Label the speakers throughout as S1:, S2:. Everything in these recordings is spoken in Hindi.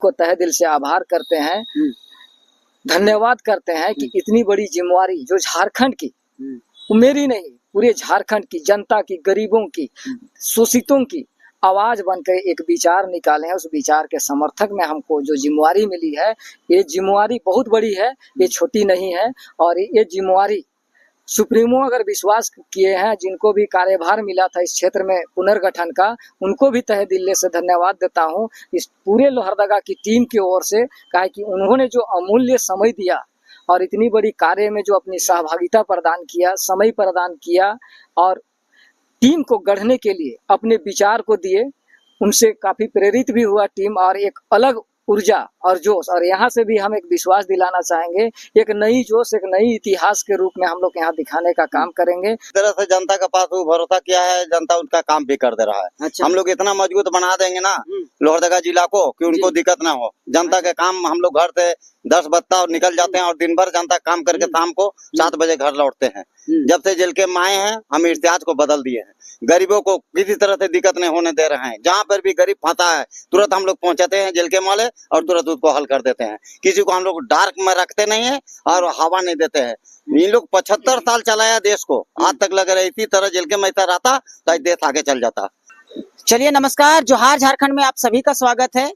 S1: उनको तहे दिल से आभार करते हैं, धन्यवाद करते हैं कि इतनी बड़ी जिम्मेवारी जो झारखंड की, मेरी नहीं पूरे झारखंड की जनता की, गरीबों की, शोषितों की आवाज बनकर एक विचार निकाले हैं। उस विचार के समर्थक में हमको जो जिम्मेवारी मिली है, ये जिम्मेवारी बहुत बड़ी है, ये छोटी नहीं है। और ये जिम्मेवारी सुप्रीमो अगर विश्वास किए हैं, जिनको भी कार्यभार मिला था इस क्षेत्र में पुनर्गठन का, उनको भी तहे दिल से धन्यवाद देता हूं इस पूरे लोहरदगा की टीम की ओर से, कहा कि उन्होंने जो अमूल्य समय दिया और इतनी बड़ी कार्य में जो अपनी सहभागिता प्रदान किया, समय प्रदान किया और टीम को गढ़ने के लिए अपने विचार को दिए, उनसे काफी प्रेरित भी हुआ टीम और एक अलग ऊर्जा और जोश। और यहाँ से भी हम एक विश्वास दिलाना चाहेंगे, एक नई जोश, एक नई इतिहास के रूप में हम लोग यहाँ दिखाने का काम करेंगे।
S2: इस तरह से जनता के पास वो भरोसा किया है, जनता उनका काम भी कर दे रहा है।
S1: अच्छा।
S2: हम लोग इतना मजबूत बना देंगे ना लोहरदगा जिला को कि उनको दिक्कत ना हो। जनता के काम, हम लोग घर से 10 बजता और निकल जाते हैं और दिन भर जनता काम करके शाम को 7 बजे घर लौटते हैं। जब से जेल के माए हैं, हम इतिहास को बदल दिए हैं। गरीबों को किसी तरह से दिक्कत नहीं होने दे रहे हैं। जहाँ पर भी गरीब फंसा है, तुरंत हम लोग पहुंचाते हैं जेल के माले और तुरंत उसको हल कर देते हैं। किसी को हम लोग डार्क में रखते नहीं है और हवा नहीं देते हैं। इन लोग 75 साल चलाया देश को, आज तक लग रहा है इसी तरह जेल के में रहता तो देश आगे चल जाता।
S3: चलिए, नमस्कार, जोहार झारखंड में आप सभी का स्वागत है।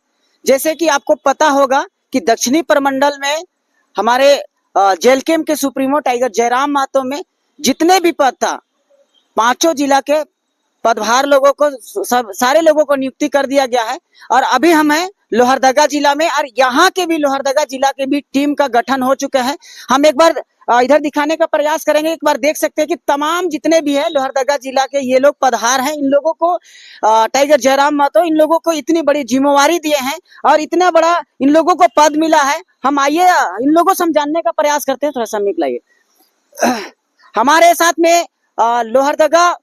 S3: जैसे कि आपको पता होगा कि दक्षिणी प्रमंडल में हमारे जेल कैंप के सुप्रीमो टाइगर जयराम महतो में जितने भी पद था, 5 जिला के पदभार लोगों को, सारे लोगों को नियुक्ति कर दिया गया है। और अभी हम हैं लोहरदगा जिला में और यहाँ के भी लोहरदगा जिला के भी टीम का गठन हो चुका है। हम एक बार इधर दिखाने का प्रयास करेंगे। एक बार देख सकते हैं कि तमाम जितने भी है लोहरदगा जिला के ये लोग पदहार हैं। इन लोगों को टाइगर जयराम महतो इन लोगों को इतनी बड़ी जिम्मेवारी दिए हैं और इतना बड़ा इन लोगों को पद मिला है। हम आइए इन लोगों से हम जानने का प्रयास करते हैं। थोड़ा सा मिक लाइए। हमारे साथ में लोहरदगा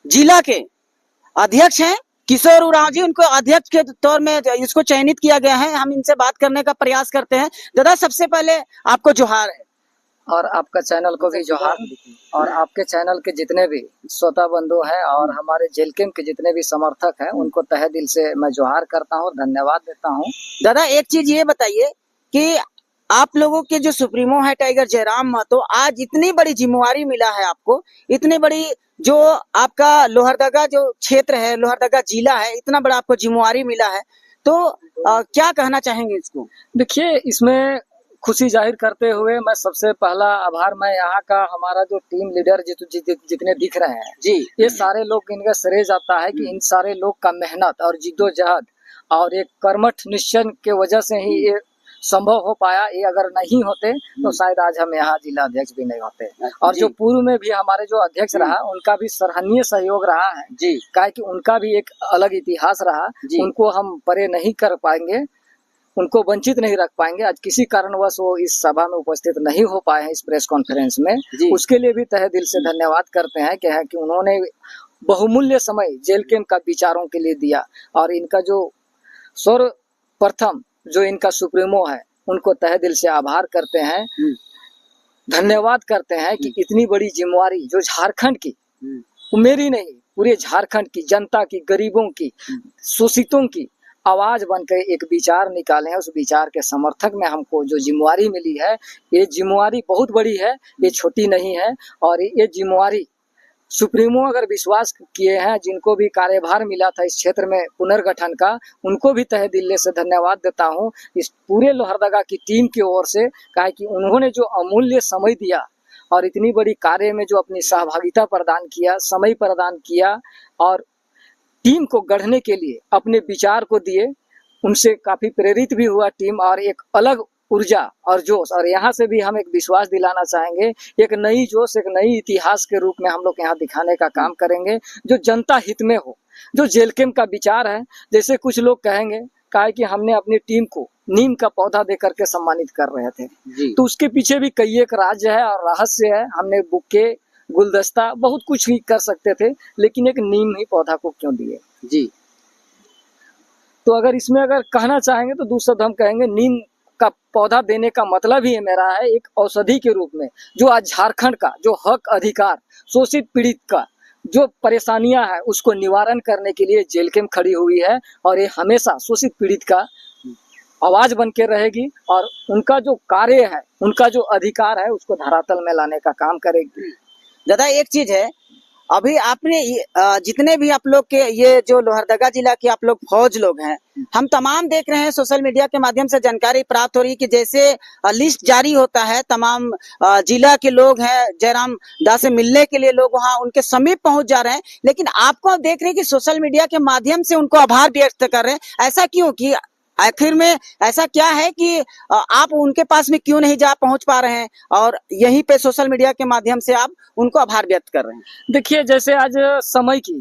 S3: जिला के अध्यक्ष हैं किशोर उरांव जी। उनको अध्यक्ष के तौर में इसको चयनित किया गया है। हम इनसे बात करने का प्रयास करते हैं। दादा, सबसे पहले आपको जोहार है
S1: और आपका चैनल को भी जोहार, और आपके चैनल के जितने भी श्रोता बंधु हैं और हमारे जेल कैंप के जितने भी समर्थक हैं, उनको तहे दिल से मैं जोहार करता हूँ, धन्यवाद देता हूँ।
S3: दादा, एक चीज ये बताइए कि आप लोगों के जो सुप्रीमो है टाइगर जयराम महतो, आज इतनी बड़ी जिम्मेवारी मिला है आपको, इतनी बड़ी जो आपका लोहरदगा जो क्षेत्र है, लोहरदगा जिला है, इतना बड़ा आपको जिम्मेवारी मिला है, तो क्या कहना चाहेंगे इसको?
S1: देखिए, इसमें खुशी जाहिर करते हुए मैं सबसे पहला आभार, मैं यहाँ का हमारा जो टीम लीडर जितने दिख रहे हैं
S3: जी,
S1: ये सारे लोग, इनका श्रेय जाता है कि इन सारे लोग का मेहनत और जिद्दोजहद और एक कर्मठ निश्चय के वजह से ही ये संभव हो पाया। ये अगर नहीं होते तो शायद आज हम यहाँ जिला अध्यक्ष भी नहीं होते। और जो पूर्व में भी हमारे जो अध्यक्ष रहा, उनका भी सराहनीय सहयोग रहा है
S3: जी,
S1: क्या कि उनका भी एक अलग इतिहास रहा। उनको हम परे नहीं कर पाएंगे, उनको वंचित नहीं रख पाएंगे। आज किसी कारणवश वो इस सभा में उपस्थित नहीं हो पाए हैं, इस प्रेस कॉन्फ्रेंस में। उसके लिए भी तहे दिल से धन्यवाद करते हैं कि उन्होंने बहुमूल्य समय जेल कैंप का विचारों के लिए दिया। और इनका जो सर्वप्रथम जो इनका सुप्रीमो है, उनको तहे दिल से आभार करते हैं, धन्यवाद करते हैं कि इतनी बड़ी जिम्मेवारी जो झारखंड की, मेरी नहीं पूरे झारखंड की जनता की, गरीबों की, शोषितों की आवाज बनकर एक विचार निकाले हैं। उस विचार के समर्थक में हमको जो जिम्मेवारी मिली है, ये जिम्मेवारी बहुत बड़ी है, ये छोटी नहीं है। और ये जिम्मेवारी सुप्रीमो अगर विश्वास किए हैं, जिनको भी कार्यभार मिला था इस क्षेत्र में पुनर्गठन का, उनको भी तहे दिल से धन्यवाद देता हूँ इस पूरे लोहरदगा की टीम की ओर से, कहा कि उन्होंने जो अमूल्य समय दिया और इतनी बड़ी कार्य में जो अपनी सहभागिता प्रदान किया, समय प्रदान किया और टीम को गढ़ने के लिए अपने विचार को दिए, उनसे काफी प्रेरित भी हुआ टीम और एक अलग ऊर्जा और जोश। और यहाँ से भी हम एक विश्वास दिलाना चाहेंगे, एक नई जोश, एक नई इतिहास के रूप में हम लोग यहाँ दिखाने का काम करेंगे, जो जनता हित में हो, जो जेल कैंप का विचार है। जैसे कुछ लोग कहेंगे कहा कि हमने अपनी टीम को नीम का पौधा दे करके सम्मानित कर रहे थे, तो उसके पीछे भी कई एक राज्य है और रहस्य है। हमने बुक्के, गुलदस्ता, बहुत कुछ ही कर सकते थे, लेकिन एक नीम ही पौधा को क्यों दिए जी। तो अगर इसमें अगर कहना चाहेंगे तो दूसरा हम कहेंगे, नीम का पौधा देने का मतलब ही मेरा है एक औषधि के रूप में, जो आज झारखंड का जो हक अधिकार शोषित पीड़ित का जो परेशानियां हैं उसको निवारण करने के लिए जेल कैंप खड़ी हुई है और ये हमेशा शोषित पीड़ित का आवाज बन के रहेगी और उनका जो कार्य है, उनका जो अधिकार है उसको धरातल में लाने का काम करेगी।
S3: दादा एक चीज है, अभी आपने जितने भी आप लोग के ये जो लोहरदगा जिला के आप लोग फौज लोग हैं, हम तमाम देख रहे हैं सोशल मीडिया के माध्यम से जानकारी प्राप्त हो रही है कि जैसे लिस्ट जारी होता है, तमाम जिला के लोग हैं जयराम दास से मिलने के लिए लोग वहां उनके समीप पहुंच जा रहे हैं, लेकिन आपको आप देख रहे हैं कि सोशल मीडिया के माध्यम से उनको आभार व्यक्त कर रहे हैं। ऐसा क्यों, कि आखिर में ऐसा क्या है कि आप उनके पास में क्यों नहीं जा पहुंच पा रहे हैं और यहीं पे सोशल मीडिया के माध्यम से आप उनको आभार व्यक्त कर रहे हैं?
S1: देखिए, जैसे आज समय की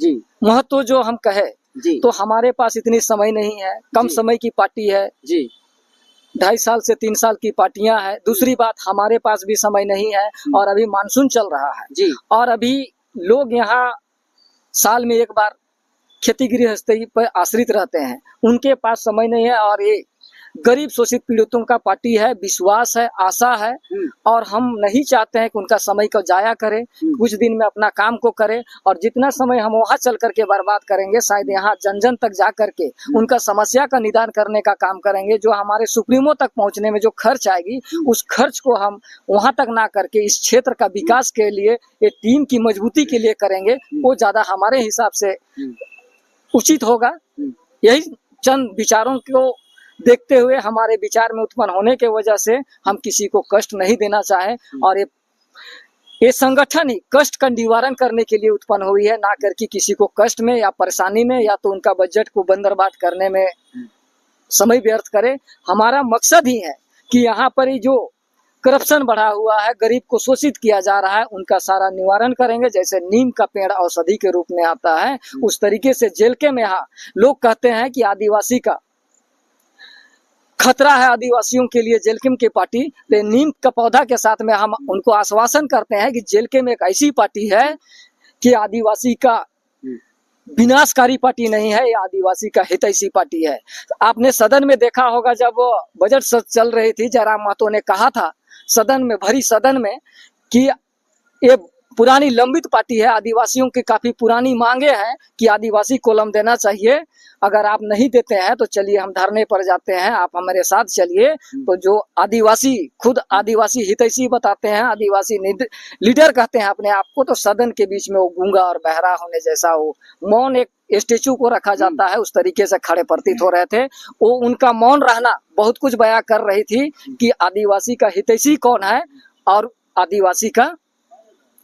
S3: जी
S1: महत्व जो हम कहे
S3: जी
S1: तो हमारे पास इतनी समय नहीं है, कम
S3: जी।
S1: समय की पार्टी है,
S3: जी
S1: 2.5 साल से 3 साल की पार्टियां हैं। दूसरी बात, हमारे पास भी समय नहीं है और अभी मानसून चल रहा है
S3: जी
S1: और अभी लोग यहाँ साल में एक बार खेती गृहस्थी पर आश्रित रहते हैं, उनके पास समय नहीं है और ये गरीब शोषित पीड़ितों का पार्टी है, विश्वास है, आशा है और हम नहीं चाहते हैं कि उनका समय को जाया करें, कुछ दिन में अपना काम को करें और जितना समय हम वहां चल करके बर्बाद करेंगे शायद यहाँ जन जन तक जा करके उनका समस्या का निदान करने का काम करेंगे। जो हमारे सुप्रीमो तक पहुंचने में जो खर्च आएगी उस खर्च को हम वहां तक ना करके इस क्षेत्र का विकास के लिए, ये टीम की मजबूती के लिए करेंगे, वो ज्यादा हमारे हिसाब से उचित होगा। यही चंद विचारों को देखते हुए हमारे विचार में उत्पन्न होने के वजह से हम किसी को कष्ट नहीं देना चाहे और ये संगठन ही कष्ट का निवारण करने के लिए उत्पन्न हुई है, ना करके किसी को कष्ट में या परेशानी में या तो उनका बजट को बंदरबाट करने में समय व्यर्थ करे। हमारा मकसद ही है कि यहाँ पर ही जो करप्शन बढ़ा हुआ है, गरीब को शोषित किया जा रहा है, उनका सारा निवारण करेंगे। जैसे नीम का पेड़ औषधि के रूप में आता है, उस तरीके से जेल के में यहाँ लोग कहते हैं कि आदिवासी का खतरा है आदिवासियों के लिए जेलकेम की पार्टी, तो नीम का पौधा के साथ में हम उनको आश्वासन करते हैं कि जेलकेम एक ऐसी पार्टी है कि आदिवासी का विनाशकारी पार्टी नहीं है, ये आदिवासी का हितैषी पार्टी है। आपने सदन में देखा होगा, जब बजट चल रही थी, जयराम महतो ने कहा था सदन में, भरी सदन में, कि ये पुरानी लंबित पार्टी है, आदिवासियों की काफी पुरानी मांगे हैं कि आदिवासी कोलम देना चाहिए, अगर आप नहीं देते हैं तो चलिए हम धरने पर जाते हैं, आप हमारे साथ चलिए। तो जो आदिवासी खुद आदिवासी हितैषी बताते हैं, आदिवासी लीडर कहते हैं अपने आप को, तो सदन के बीच में वो गूंगा और बहरा होने जैसा वो मौन एक स्टेचू को रखा जाता है, उस तरीके से खड़े प्रतीत हो रहे थे। वो उनका मौन रहना बहुत कुछ बयां कर रही थी कि आदिवासी का हितैषी कौन है और आदिवासी का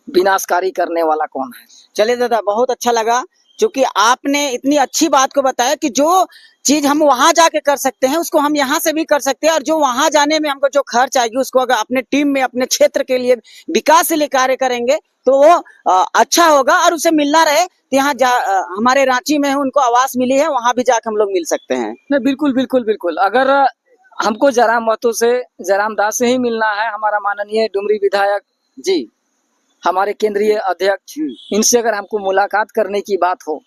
S1: विनाशकारी करने वाला कौन है।
S3: चलिए दादा, बहुत अच्छा लगा क्योंकि आपने इतनी अच्छी बात को बताया कि जो चीज हम वहां जाके कर सकते हैं उसको हम यहाँ से भी कर सकते हैं, और जो वहां जाने में हमको जो खर्च आएगी उसको अगर अपने टीम में अपने क्षेत्र के लिए विकास के लिए कार्य करेंगे तो वो अच्छा होगा और उसे मिलना रहे। तो यहाँ हमारे रांची में उनको आवास मिली है, वहां भी जाकर हम लोग मिल सकते हैं।
S1: नहीं, बिल्कुल बिल्कुल बिल्कुल। अगर हमको जयराम महतो से, जयराम दास से ही मिलना है, हमारा माननीय डुमरी विधायक
S3: जी,
S1: हमारे केंद्रीय अध्यक्ष, इनसे अगर हमको मुलाकात करने की बात हो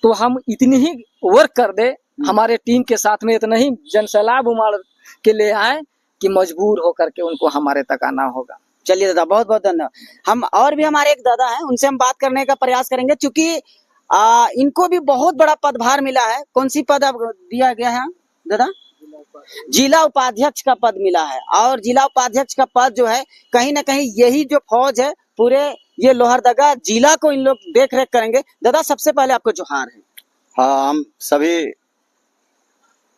S1: तो हम इतनी ही वर्क कर दे, हमारे टीम के साथ में इतना ही जनसैलाब उमड़ के ले आए कि मजबूर होकर के उनको हमारे तक आना होगा।
S3: चलिए दादा, बहुत बहुत धन्यवाद। हम और भी हमारे एक दादा हैं, उनसे हम बात करने का प्रयास करेंगे क्योंकि इनको भी बहुत बड़ा पदभार मिला है। कौन सी पद दिया गया है दादा? जिला उपाध्यक्ष का पद मिला है, और जिला उपाध्यक्ष का पद जो है कहीं ना कहीं यही जो फौज है पूरे ये लोहरदगा जिला को इन लोग देख रेख करेंगे। दादा, सबसे पहले आपको जोहार है।
S2: हाँ, हम सभी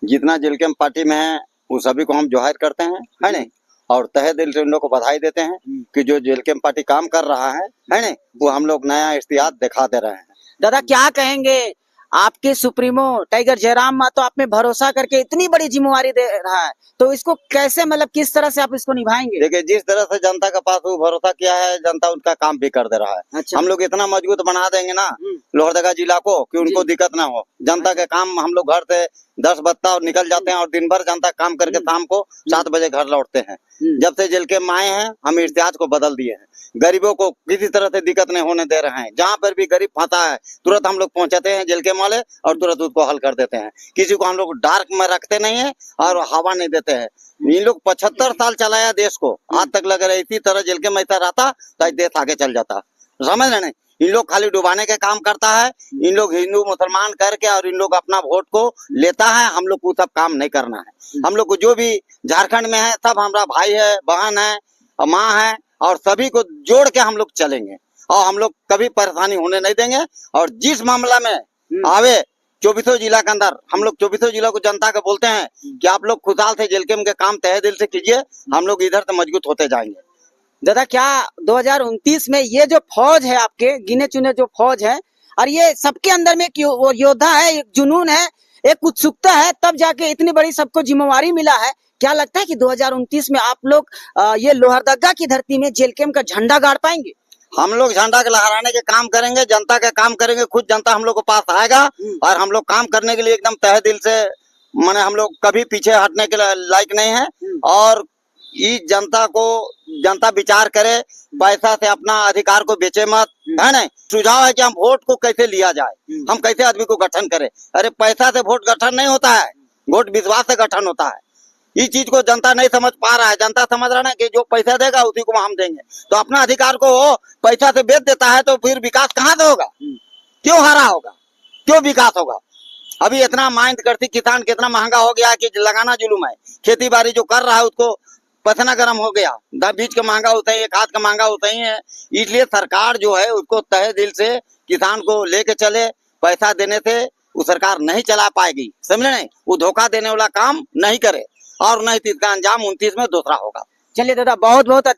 S2: जितना जेलकेम पार्टी में है वो सभी को हम जोहार करते हैं, है नहीं, और तहे दिल से उन लोग को बधाई देते हैं कि जो जेलकेम पार्टी काम कर रहा है नहीं, वो हम लोग नया इश्तिहार दिखा दे रहे हैं।
S3: दादा, क्या कहेंगे, आपके सुप्रीमो टाइगर जयराम महतो आप में भरोसा करके इतनी बड़ी जिम्मेवारी दे रहा है, तो इसको कैसे, मतलब किस तरह से आप इसको निभाएंगे?
S2: देखिए, जिस तरह से जनता के पास वो भरोसा किया है, जनता उनका काम भी कर दे रहा है।
S3: अच्छा।
S2: हम लोग इतना मजबूत बना देंगे ना लोहरदगा जिला को कि उनको दिक्कत ना हो। जनता के काम, हम लोग घर से 10 बजता और निकल जाते हैं और दिन भर जनता काम करके शाम को 7 बजे घर लौटते हैं। जब से जेल के आए हैं हम इश्तिहार को बदल दिए हैं, गरीबों को किसी तरह से दिक्कत नहीं होने दे रहे हैं। जहाँ पर भी गरीब फंसा है तुरंत हम लोग पहुंचाते हैं जेल के वाले और तुरंत उसको हल कर देते हैं। किसी को हम लोग डार्क में रखते नहीं है और हवा नहीं देते हैं। इन लोग 75 साल चलाया देश को, आज तक लग रहा है इसी तरह जेल के में ऐसा रहता तो देश आगे चल जाता, समझ रहे नहीं। इन लोग खाली डुबाने के काम करता है। इन लोग हिंदू मुसलमान करके और इन लोग अपना वोट को लेता है। हम लोग को सब काम नहीं करना है। हम लोग को जो भी झारखंड में है सब हमारा भाई है, बहन है, माँ है, और सभी को जोड़ के हम लोग चलेंगे और हम लोग कभी परेशानी होने नहीं देंगे। और जिस मामला में आवे 24 जिला के अंदर, हम लोग 24 जिला को जनता को बोलते हैं कि आप लोग खुशहाल से जेलकेम के काम तहे दिल से कीजिए, हम लोग इधर से मजबूत होते जाएंगे।
S3: दादा, क्या 2029 में ये जो फौज है, आपके गिने चुने जो फौज है, और ये सबके अंदर में एक योद्धा है, एक जुनून है, एक उत्सुकता है, तब जाके इतनी बड़ी सबको जिम्मेवारी मिला है। क्या लगता है कि 2029 में आप लोग ये लोहरदगा की धरती में जेलकेम का झंडा गाड़ पाएंगे?
S2: हम लोग झंडा के लहराने के काम करेंगे, जनता के काम करेंगे। खुद जनता हम लोग के पास आएगा और हम लोग काम करने के लिए एकदम तहे दिल से, माने हम लोग कभी पीछे हटने के लायक नहीं है। और इस जनता को जनता विचार करे, पैसा से अपना अधिकार को बेचे मत, है ना। सुझाव है कि हम वोट को कैसे लिया जाए, हम कैसे आदमी को गठन करें। अरे पैसा से वोट गठन नहीं होता है, वोट विश्वास से गठन होता है। इस चीज को जनता नहीं समझ पा रहा है। जनता समझ रहा है कि जो पैसा देगा उसी को हम देंगे। तो अपना अधिकार को वो पैसा से बेच देता है, तो फिर विकास कहाँ से होगा? क्यों हारा होगा, क्यों विकास होगा? अभी इतना माइंड करती किसान कितना महंगा हो गया कि लगाना जुलूम है। खेती बाड़ी जो कर रहा है उसको पसीना गर्म हो गया। बीज का महंगा होता है, खाद का महंगा होता ही है। इसलिए सरकार जो है उसको तहे दिल से किसान को लेके चले। पैसा देने से वो सरकार नहीं चला पाएगी, समझे नहीं। वो धोखा देने वाला काम नहीं करे और नहीं तो इसका अंजाम 29 में दूसरा होगा।
S3: चलिए दादा, बहुत बहुत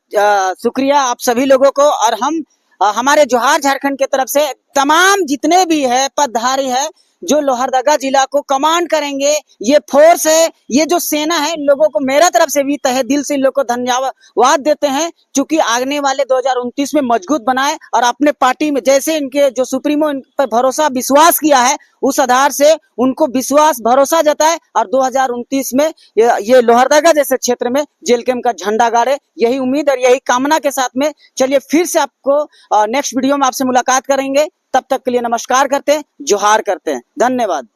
S3: शुक्रिया आप सभी लोगों को। और हम हमारे जोहार झारखंड की तरफ से तमाम जितने भी है पदधारी है जो लोहरदगा जिला को कमांड करेंगे, ये फोर्स है, ये जो सेना है, इन लोगों को मेरा तरफ से भी तहे दिल से इन लोग को धन्यवाद देते हैं, क्योंकि आने वाले 2029 में मजबूत बनाए और अपने पार्टी में जैसे इनके जो सुप्रीमो इन पर भरोसा विश्वास किया है, उस आधार से उनको विश्वास भरोसा जताए और 2029 में ये लोहरदगा जैसे क्षेत्र में जेलकेम का झंडा गाड़े। यही उम्मीद और यही कामना के साथ में चलिए फिर से आपको नेक्स्ट वीडियो में आपसे मुलाकात करेंगे। तब तक के लिए नमस्कार करते हैं, जोहार करते हैं, धन्यवाद।